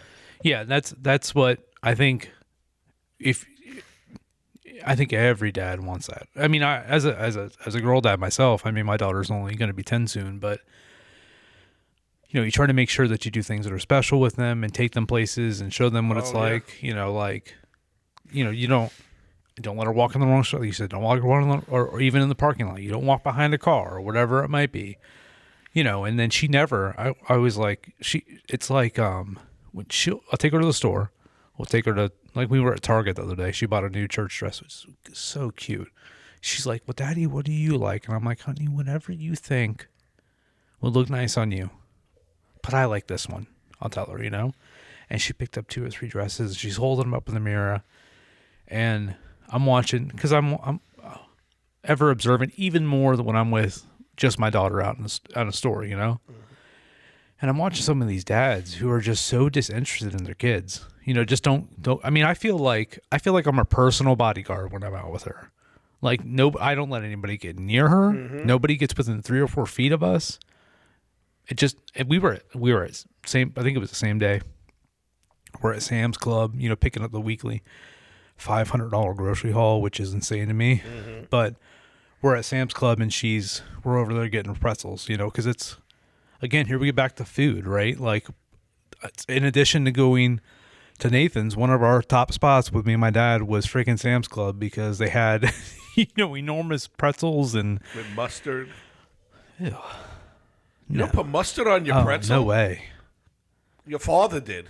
Yeah, that's what I think. If I think every dad wants that. I mean, as a girl dad myself, I mean, my daughter's only going to be 10 soon, but you try to make sure that you do things that are special with them and take them places and show them what it's Oh, yeah. like. You don't let her walk in the wrong spot. You said don't walk her in the, or even in the parking lot. You don't walk behind a car or whatever it might be. And then she never. I was like It's like when I'll take her to the store. We'll take her to, like, we were at Target the other day. She bought a new church dress, which is so cute. She's like, "Well, Daddy, what do you like?" And I'm like, "Honey, whatever you think would look nice on you. But I like this one." I'll tell her, And she picked up 2 or 3 dresses. She's holding them up in the mirror. And I'm watching, because I'm ever observant, even more than when I'm with just my daughter out in a store, And I'm watching some of these dads who are just so disinterested in their kids. Just don't. I mean, I feel like I'm a personal bodyguard when I'm out with her. Like, no, I don't let anybody get near her. Nobody gets within 3 or 4 feet of us. We were at same. I think it was the same day. We're at Sam's Club, picking up the weekly $500 grocery haul, which is insane to me. But we're at Sam's Club and we're over there getting pretzels, because it's, again, here we get back to food, right? Like, in addition to going to Nathan's, one of our top spots with me and my dad was freaking Sam's Club, because they had, enormous pretzels and With mustard. Ew. You No. don't put mustard on your Oh, pretzel? no way. Your father did.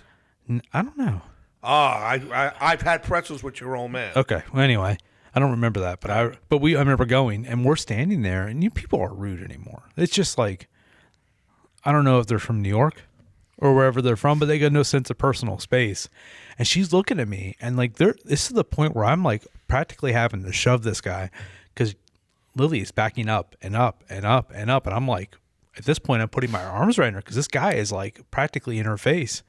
I don't know. I've had pretzels with your old man. Okay. Well, anyway, I don't remember that, but I remember going, and we're standing there, and people aren't rude anymore. It's just like, I don't know if they're from New York or wherever they're from, but they got no sense of personal space. And she's looking at me, and like, this is the point where I'm like practically having to shove this guy, because Lily is backing up and up and up and up, and I'm like, at this point, I'm putting my arms around her because this guy is like practically in her face.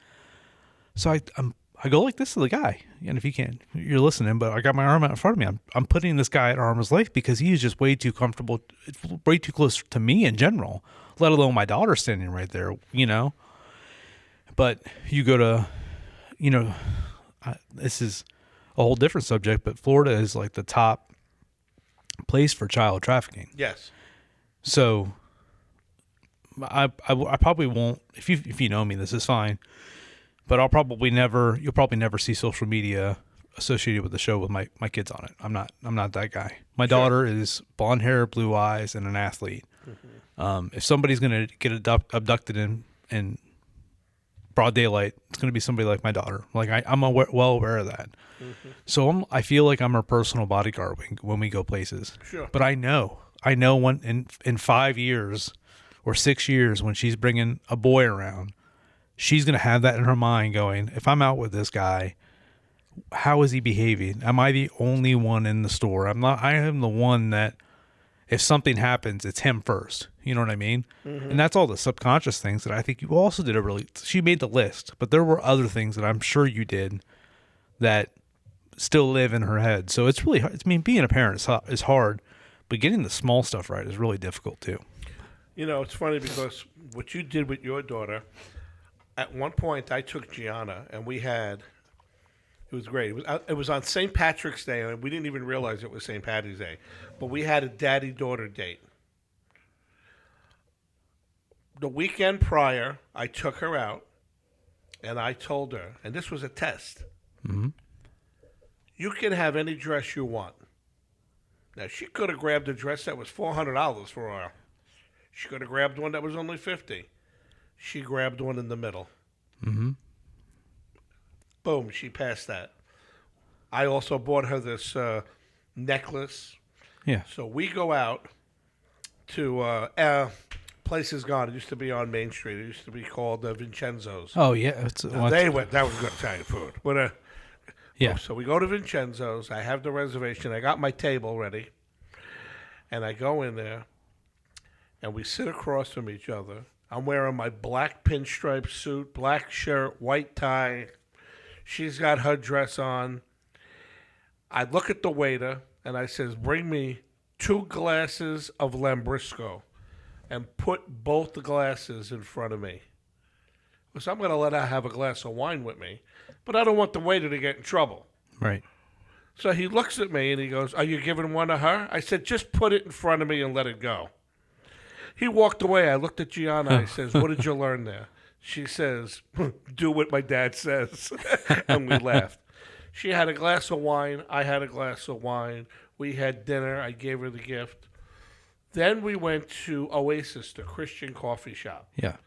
So I go like this to the guy, and if you can't, you're listening, but I got my arm out in front of me. I'm putting this guy at arm's length because he is just way too comfortable, way too close to me in general, let alone my daughter standing right there, But you go to, this is a whole different subject, but Florida is like the top place for child trafficking. Yes. So I probably won't, if you know me, this is fine. But you'll probably never see social media associated with the show with my kids on it. I'm not that guy. My daughter is blonde hair, blue eyes, and an athlete. If somebody's going to get abducted in broad daylight, it's going to be somebody like my daughter. Like, I'm well aware of that. So I feel like I'm her personal bodyguard when we go places. Sure. But I know when in 5 years or 6 years, when she's bringing a boy around, she's going to have that in her mind going, if I'm out with this guy, how is he behaving? Am I the only one in the store? I am the one that, if something happens, it's him first. You know what I mean? And that's all the subconscious things that I think you also did she made the list, but there were other things that I'm sure you did that still live in her head. So it's really hard. I mean, being a parent is hard, but getting the small stuff right is really difficult too. It's funny because what you did with your daughter, at one point I took Gianna and it was great. It was on St. Patrick's Day, and we didn't even realize it was St. Patty's Day. But we had a daddy-daughter date. The weekend prior, I took her out, and I told her, and this was a test, you can have any dress you want. Now, she could have grabbed a dress that was $400 for her. She could have grabbed one that was only $50. She grabbed one in the middle. Boom, she passed that. I also bought her this necklace. Yeah. So we go out to place is gone. It used to be on Main Street. It used to be called Vincenzo's. Oh yeah. That was good Italian food. Yeah. So we go to Vincenzo's. I have the reservation. I got my table ready. And I go in there, and we sit across from each other. I'm wearing my black pinstripe suit, black shirt, white tie. She's got her dress on. I look at the waiter and I says, bring me 2 glasses of Lambrusco and put both the glasses in front of me. Because I'm going to let her have a glass of wine with me, but I don't want the waiter to get in trouble. Right. So he looks at me and he goes, are you giving one to her? I said, just put it in front of me and let it go. He walked away. I looked at Gianna. I says, what did you learn there? She says, do what my dad says. And we laughed. She had a glass of wine. I had a glass of wine. We had dinner. I gave her the gift. Then we went to Oasis, the Christian coffee shop. Yeah.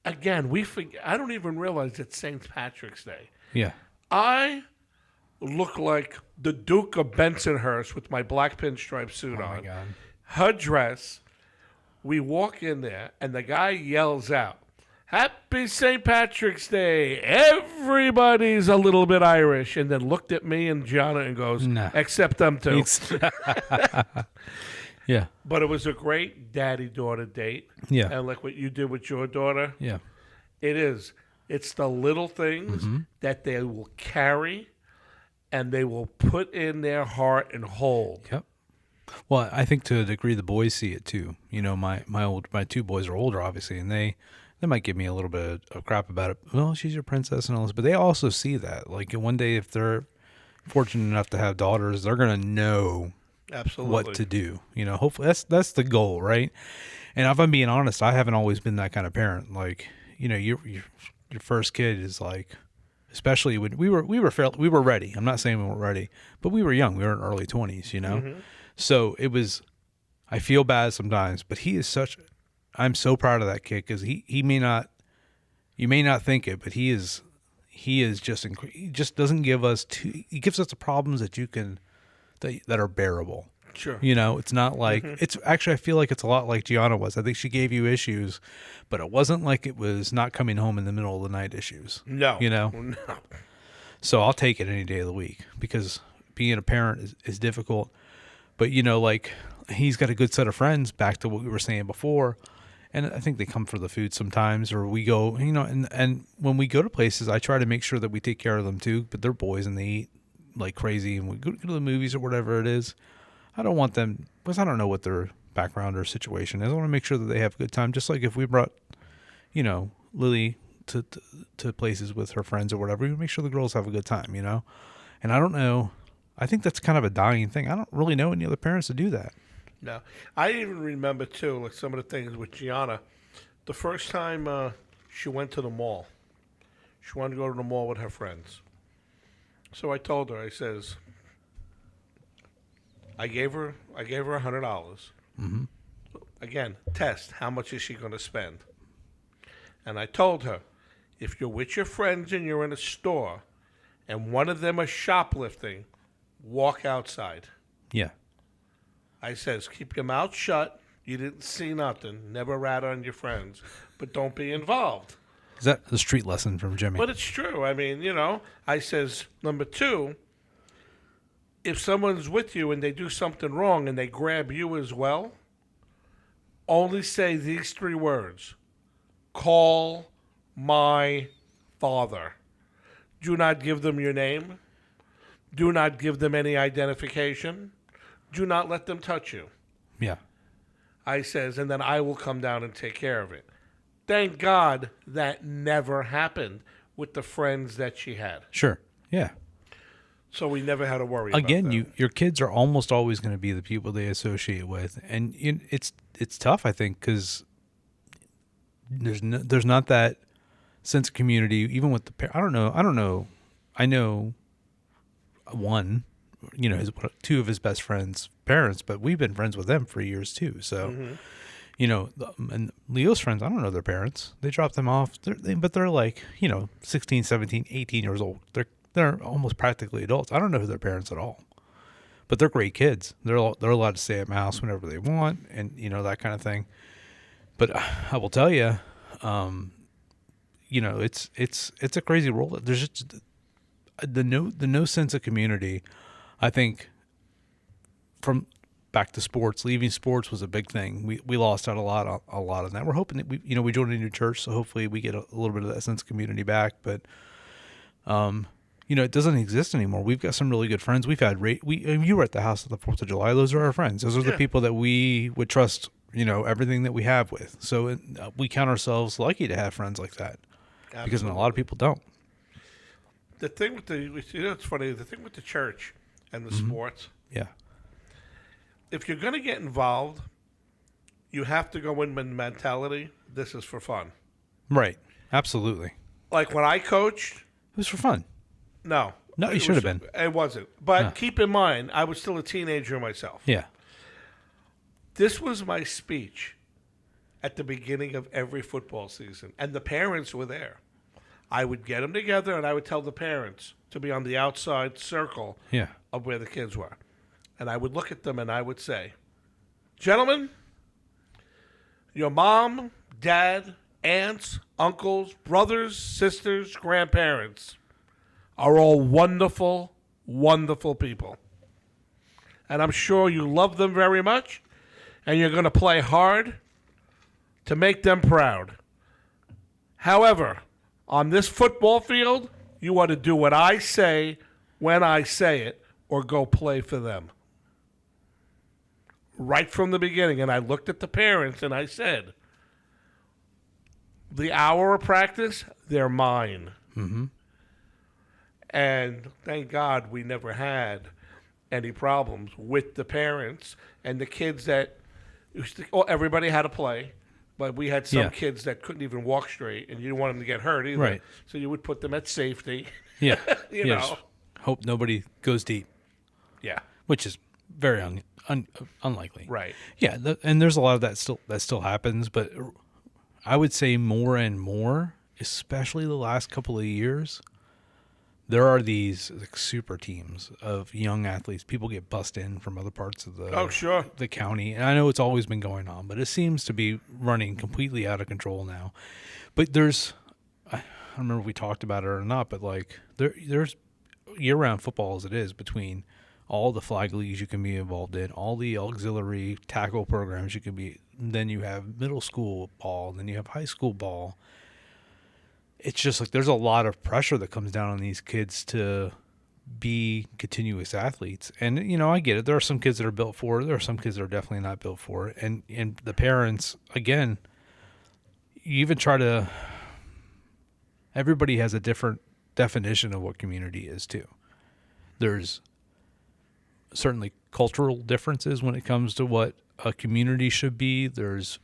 Again, I don't even realize it's St. Patrick's Day. Yeah. I look like the Duke of Bensonhurst with my black pinstripe suit Oh on. my God. Her dress. We walk in there, and the guy yells out, Happy St. Patrick's Day. Everybody's a little bit Irish. And then looked at me and Gianna and goes, No. except them two. Yeah. But it was a great daddy-daughter date. Yeah. And like what you did with your daughter, Yeah. it is. It's the little things that they will carry and they will put in their heart and hold. Yep. Well, I think to a degree the boys see it too. You know, my 2 boys are older, obviously, and they might give me a little bit of crap about it. Well, she's your princess and all this, but they also see that. Like one day, if they're fortunate enough to have daughters, they're gonna know Absolutely. what to do. You know, hopefully that's the goal, right? And if I'm being honest, I haven't always been that kind of parent. Like, you know, your first kid is like, especially when we were ready. I'm not saying we weren't ready, but we were young. We were in early 20s, you know. So it was. I feel bad sometimes, but he is such. I'm so proud of that kid because he may not. You may not think it, but he is just he just doesn't give us he gives us the problems that you can that are bearable. Sure. You know, it's not like it's actually I feel like it's a lot like Gianna was. I think she gave you issues, but it wasn't like it was not coming home in the middle of the night issues. No. You know? No. So I'll take it any day of the week because being a parent is difficult. But you know, like he's got a good set of friends, back to what we were saying before. And I think they come for the food sometimes, or we go, you know, and when we go to places, I try to make sure that we take care of them too. But they're boys and they eat like crazy, and we go to the movies or whatever it is. I don't want them, because I don't know what their background or situation is. I want to make sure that they have a good time. Just like if we brought, you know, Lily to places with her friends or whatever, we make sure the girls have a good time, you know. And I don't know. I think that's kind of a dying thing. I don't really know any other parents that do that. No. I even remember, too, like some of the things with Gianna. The first time she went to the mall, she wanted to go to the mall with her friends. So I told her, I says, I gave her $100. Mm-hmm. Again, test, how much is she going to spend? And I told her, if you're with your friends and you're in a store and one of them is shoplifting, walk outside. Yeah. I says, keep your mouth shut. You didn't see nothing. Never rat on your friends, but don't be involved. Is that the street lesson from Jimmy? But it's true. I mean, you know, I says, number 2, if someone's with you and they do something wrong and they grab you as well, only say these 3 words. Call my father. Do not give them your name. Do not give them any identification. Do not let them touch you. Yeah. I says, and then I will come down and take care of it. Thank God that never happened with the friends that she had. Sure. Yeah. So we never had to worry Again, about that. your kids are almost always going to be the people they associate with, and it's tough, I think, because there's not that sense of community, even with the I don't know. I know one, you know, 2 of his best friends' parents, but we've been friends with them for years too. So, you know, and Leo's friends, I don't know their parents. They drop them off, but they're like, you know, 16, 17, 18 years old. They're almost practically adults. I don't know who their parents at all, but they're great kids. They're allowed to stay at my house whenever they want, and you know, that kind of thing. But I will tell you, you know, it's a crazy world. There's just the no sense of community. I think from back to sports, leaving sports was a big thing. We lost out a lot of that. We're hoping that we joined a new church, so hopefully we get a little bit of that sense of community back. But it doesn't exist anymore. We've got some really good friends. We've had you were at the house at the 4th of July. Those are our friends. Those are the people that we would trust, everything that we have with. So we count ourselves lucky to have friends like that. Absolutely. Because a lot of people don't. The thing with it's funny, the thing with the church and the sports, Yeah. if you're going to get involved, you have to go in with mentality, this is for fun. Right. Absolutely. Like when I coached, It was for fun. no. No, it should have been. It wasn't. But keep in mind, I was still a teenager myself. Yeah. This was my speech at the beginning of every football season, and the parents were there. I would get them together, and I would tell the parents to be on the outside circle Yeah. of where the kids were. And I would look at them, and I would say, gentlemen, your mom, dad, aunts, uncles, brothers, sisters, grandparents are all wonderful, wonderful people. And I'm sure you love them very much, and you're going to play hard to make them proud. However, on this football field, you ought to do what I say when I say it, or go play for them. Right from the beginning. And I looked at the parents and I said, the hour of practice, they're mine. Mm-hmm. And thank God we never had any problems with the parents and the kids that everybody had to play. But we had some kids that couldn't even walk straight, and you didn't want them to get hurt either. Right. So you would put them at safety. Yeah. you know. Hope nobody goes deep. Yeah. Which is very unlikely. Right. Yeah, and there's a lot of that still happens, but I would say more and more, especially the last couple of years, there are these like super teams of young athletes. People get bussed in from other parts of the county. And I know it's always been going on, but it seems to be running completely out of control now. But I don't remember if we talked about it or not, but like there's year-round football as it is between all the flag leagues you can be involved in, all the auxiliary tackle programs you can be. Then you have middle school ball, and then you have high school ball. It's just like there's a lot of pressure that comes down on these kids to be continuous athletes. And, I get it. There are some kids that are built for it. There are some kids that are definitely not built for it. And the parents, again, you even try to – everybody has a different definition of what community is too. There's certainly cultural differences when it comes to what a community should be. There's,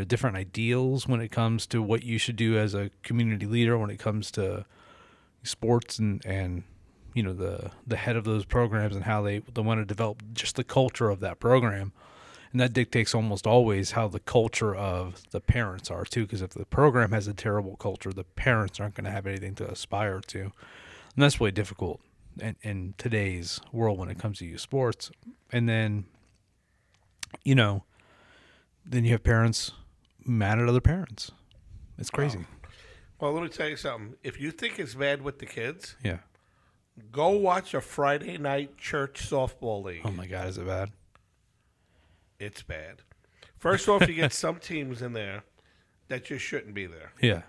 different ideals when it comes to what you should do as a community leader when it comes to sports and the head of those programs and how they want to develop just the culture of that program. And that dictates almost always how the culture of the parents are too, because if the program has a terrible culture, the parents aren't going to have anything to aspire to. And that's really difficult in today's world when it comes to youth sports. And then, then you have parents mad at other parents. It's crazy. Well, let me tell you something. If you think it's bad with the kids, Yeah. go watch a Friday night church softball league. Oh my God, is it bad? It's bad. First off, you get some teams in there that just shouldn't be there. Yeah.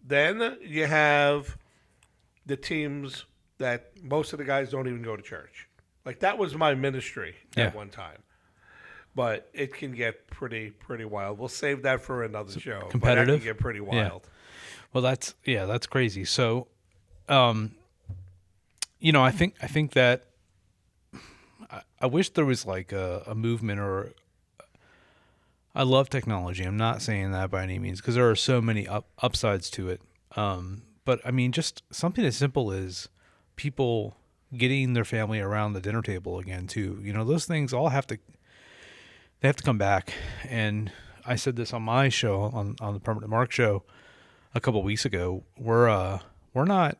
Then you have the teams that most of the guys don't even go to church. Like that was my ministry at one time. But it can get pretty wild. We'll save that for another show. Competitive? But that can get pretty wild. Yeah. Well, that's crazy. So, I think that I wish there was like a movement or I love technology. I'm not saying that by any means because there are so many upsides to it. But I mean, just something as simple as people getting their family around the dinner table again too. Those things all have to come back. And I said this on my show on the Permanent Mark show a couple of weeks ago. We're not,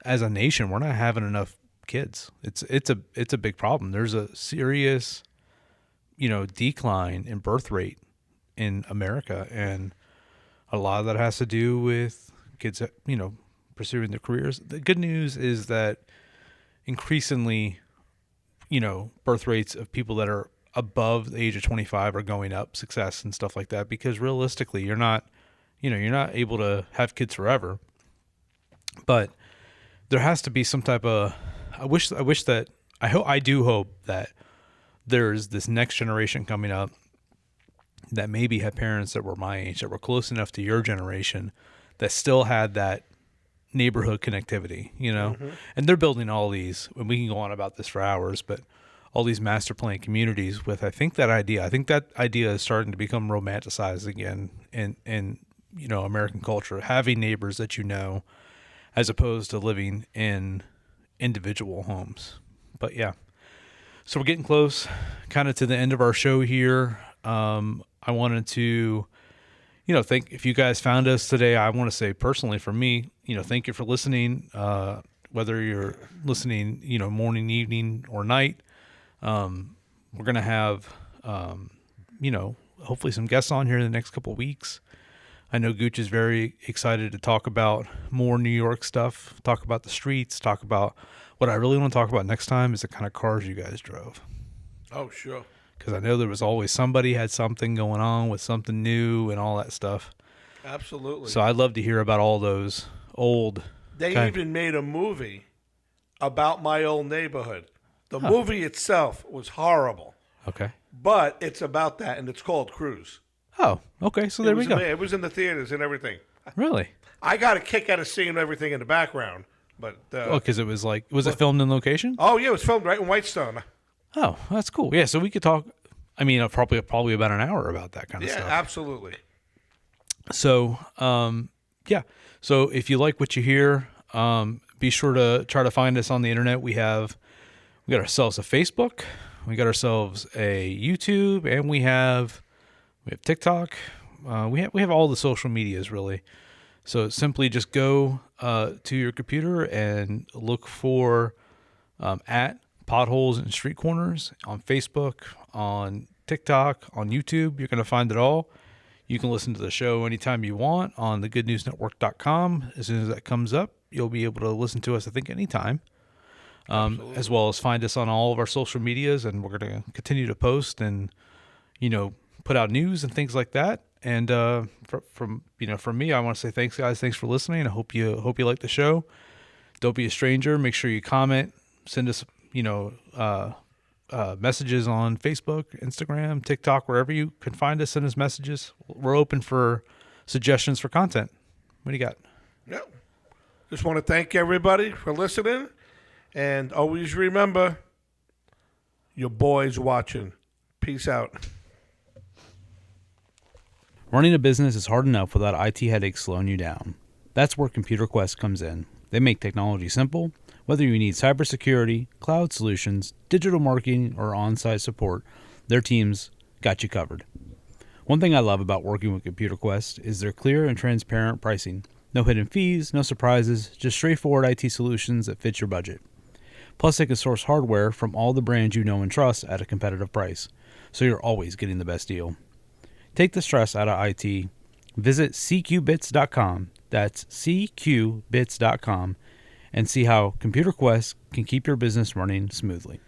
as a nation, we're not having enough kids. It's a big problem. There's a serious, decline in birth rate in America, and a lot of that has to do with kids, pursuing their careers. The good news is that increasingly, birth rates of people that are above the age of 25 are going up, success and stuff like that, because realistically, you're not you're not able to have kids forever, but there has to be some type of, I do hope that there's this next generation coming up that maybe had parents that were my age, that were close enough to your generation, that still had that neighborhood connectivity, and they're building all these, and we can go on about this for hours, but all these master plan communities with, I think that idea is starting to become romanticized again in American culture, having neighbors that as opposed to living in individual homes. But yeah, so we're getting close kind of to the end of our show here. I wanted to, thank, if you guys found us today, I want to say personally for me, thank you for listening, whether you're listening, morning, evening, or night. We're going to have, hopefully some guests on here in the next couple of weeks. I know Gooch is very excited to talk about more New York stuff, talk about the streets, talk about what I really want to talk about next time is the kind of cars you guys drove. Oh, sure. Because I know there was always somebody had something going on with something new and all that stuff. Absolutely. So I'd love to hear about all those old. They even made a movie about my old neighborhood. The movie itself was horrible. Okay. But it's about that, and it's called Cruise. Oh, okay. So there we go. It was in the theaters and everything. Really? I got a kick out of seeing everything in the background. But because it was it filmed in location? Oh, yeah, it was filmed right in Whitestone. Oh, that's cool. Yeah, so we could talk, probably about an hour about that kind of stuff. Yeah, absolutely. So, yeah. So if you like what you hear, be sure to try to find us on the internet. We got ourselves a Facebook, we got ourselves a YouTube, and we have TikTok. We have all the social medias really. So simply just go to your computer and look for at Potholes and Street Corners on Facebook, on TikTok, on YouTube. You're going to find it all. You can listen to the show anytime you want on thegoodnewsnetwork.com. As soon as that comes up, you'll be able to listen to us, I think, anytime. As well as find us on all of our social medias, and we're going to continue to post and, put out news and things like that. And from me, I want to say thanks, guys. Thanks for listening. I hope you like the show. Don't be a stranger. Make sure you comment. Send us, messages on Facebook, Instagram, TikTok, wherever you can find us. Send us messages. We're open for suggestions for content. What do you got? Yeah. Just want to thank everybody for listening. And always remember, your boy's watching. Peace out. Running a business is hard enough without IT headaches slowing you down. That's where Computer Quest comes in. They make technology simple. Whether you need cybersecurity, cloud solutions, digital marketing, or on-site support, their teams got you covered. One thing I love about working with Computer Quest is their clear and transparent pricing. No hidden fees, no surprises, just straightforward IT solutions that fit your budget. Plus, they can source hardware from all the brands you know and trust at a competitive price, so you're always getting the best deal. Take the stress out of IT. Visit cqbits.com, that's cqbits.com, and see how Computer Quest can keep your business running smoothly.